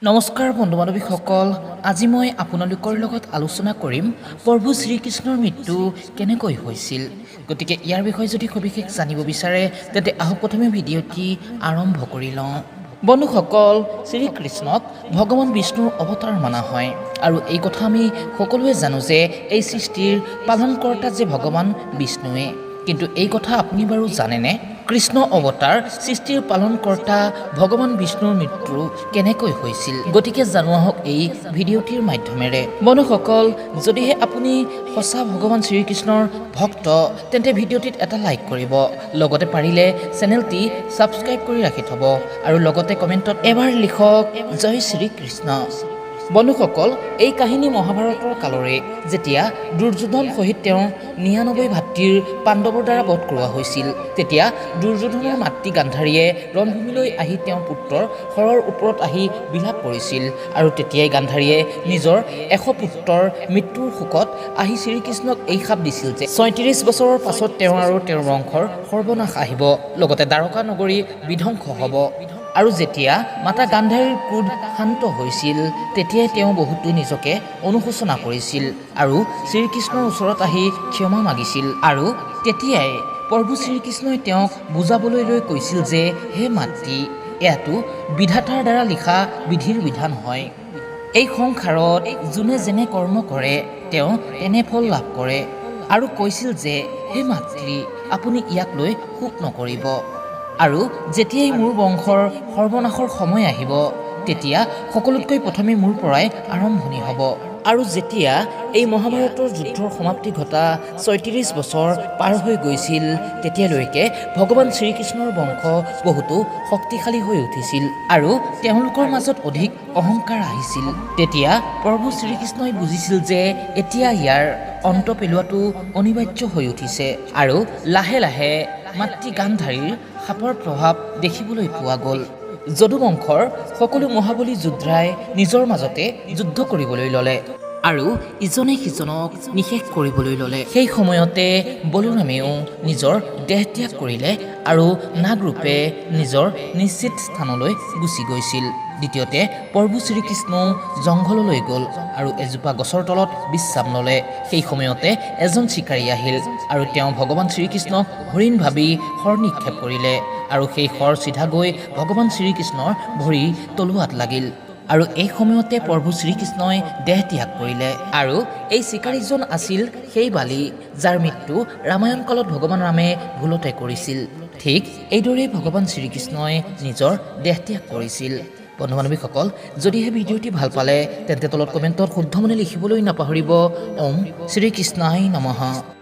নমস্কাৰ বন্ধু-বান্ধৱীসকল, আজি মই আপোনালোকৰ লগত আলোচনা কৰিম প্ৰভু শ্ৰীকৃষ্ণৰ মৃত্যু কেনেকৈ হৈছিল। গতিকে ইয়াৰ বিষয়ে যদি সবিশেষ জানিব বিচাৰে তেন্তে আহক প্ৰথমে ভিডিঅ'টি আৰম্ভ কৰি লওঁ। বন্ধুসকল, শ্ৰীকৃষ্ণক ভগৱান বিষ্ণুৰ অৱতাৰ মানা হয় আৰু এই কথা আমি সকলোৱে জানো যে এই সৃষ্টিৰ পালনকৰ্তা যে ভগৱান বিষ্ণুৱে। কিন্তু এই কথা আপুনি বাৰু জানেনে? কৃষ্ণ অৱতাৰ সৃষ্টিৰ পালনকৰ্তা ভগৱান বিষ্ণুৰ মৃত্যু কেনেকৈ হৈছিল? গতিকে জানো আহক এই ভিডিঅ'টিৰ মাধ্যমেৰে। বন্ধুসকল, যদিহে আপুনি সঁচা ভগৱান শ্ৰীকৃষ্ণৰ ভক্ত তেন্তে ভিডিঅ'টিত এটা লাইক কৰিব, লগতে পাৰিলে চেনেলটি ছাবস্ক্ৰাইব কৰি ৰাখি থ'ব আৰু লগতে কমেণ্টত এবাৰ লিখক জয় শ্ৰীকৃষ্ণ। বন্ধুসকল, এই কাহিনী মহাভাৰতৰ কালৰে, যেতিয়া দুৰ্যোধন সহিত তেওঁৰ ৯৯ ভাতৃৰ পাণ্ডৱৰ দ্বাৰা বধ কৰোৱা হৈছিল। তেতিয়া দুৰ্যোধনৰ মাতৃ গান্ধাৰীয়ে ৰণভূমিলৈ আহি তেওঁৰ পুত্ৰৰ শৰৰ ওপৰত আহি বিলাপ কৰিছিল আৰু তেতিয়াই গান্ধাৰীয়ে নিজৰ ১০০ পুত্ৰৰ মৃত্যুৰ শোকত আহি শ্ৰীকৃষ্ণক এই শাপ দিছিল যে ৩৬ বছৰৰ পাছত তেওঁ আৰু তেওঁৰ বংশৰ সৰ্বনাশ আহিব, লগতে দ্বাৰকা নগৰী বিধ্বংস হ'ব। আৰু যেতিয়া মাতা গান্ধাৰীৰ ক্ৰোধ শান্ত হৈছিল তেতিয়াই তেওঁ বহুতো নিজকে অনুশোচনা কৰিছিল আৰু শ্ৰীকৃষ্ণৰ ওচৰত আহি ক্ষমা মাগিছিল। আৰু তেতিয়াই প্ৰভু শ্ৰীকৃষ্ণই তেওঁক বুজাবলৈ লৈ কৈছিল যে হে মাতৃ, এয়াতো বিধাতাৰ দ্বাৰা লিখা বিধিৰ বিধান হয়। এই সংসাৰত যোনে যেনে কৰ্ম কৰে তেওঁ তেনে ফল লাভ কৰে। আৰু কৈছিল যে হে মাতৃ, আপুনি ইয়াক লৈ শোক নকৰিব। আৰু যেতিয়াই মোৰ বংশৰ সৰ্বনাশৰ সময় আহিব তেতিয়া সকলোতকৈ প্ৰথমে মোৰ পৰাই আৰম্ভণি হ'ব। আৰু যেতিয়া এই মহাভাৰতৰ যুদ্ধৰ সমাপ্তি ঘটা ৩৬ বছৰ পাৰ হৈ গৈছিল তেতিয়ালৈকে ভগৱান শ্ৰীকৃষ্ণৰ বংশ বহুতো শক্তিশালী হৈ উঠিছিল আৰু তেওঁলোকৰ মাজত অধিক অহংকাৰ আহিছিল। তেতিয়া প্ৰভু শ্ৰীকৃষ্ণই বুজিছিল যে এতিয়া ইয়াৰ অন্ত পেলোৱাটো অনিবাৰ্য হৈ উঠিছে আৰু লাহে লাহে মাতৃ গান্ধাৰীৰ শাপৰ প্ৰভাৱ দেখিবলৈ পোৱা গ'ল। যদুবংশৰ সকলো মহাবলী যোদ্ধাই নিজৰ মাজতে যুদ্ধ কৰিবলৈ ল'লে আৰু ইজনে সিজনক নিশেষ কৰিবলৈ ল'লে। সেই সময়তে বলোৰামেও নিজৰ দেহ ত্যাগ কৰিলে আৰু নাগৰূপে নিজৰ নিশ্চিত স্থানলৈ গুচি গৈছিল। দ্বিতীয়তে প্ৰভু শ্ৰীকৃষ্ণও জংঘললৈ গ'ল আৰু এজোপা গছৰ তলত বিশ্ৰাম ল'লে। সেই সময়তে এজন চিকাৰী আহিল আৰু তেওঁ ভগৱান শ্ৰীকৃষ্ণক হৰিণ ভাবি শৰ নিক্ষেপ কৰিলে আৰু সেই শৰ চিধা গৈ ভগৱান শ্ৰীকৃষ্ণৰ ভৰিৰ তলুৱাত লাগিল আৰু এই সময়তে প্ৰভু শ্ৰীকৃষ্ণই দেহ ত্যাগ কৰিলে। আৰু এই চিকাৰীজন আছিল সেই বালি যাৰ মৃত্যু ৰামায়ণ কালত ভগৱান ৰামে ভুলতে কৰিছিল। ঠিক এইদৰেই ভগৱান শ্ৰীকৃষ্ণই নিজৰ দেহ ত্যাগ কৰিছিল। বন্ধু-বান্ধৱীসকল, যদিহে ভিডিঅ'টি ভাল পালে তেন্তে তলত কমেণ্টত শুদ্ধ মনে লিখিবলৈ নাপাহৰিব। ওম শ্ৰীকৃষ্ণায় নমঃ।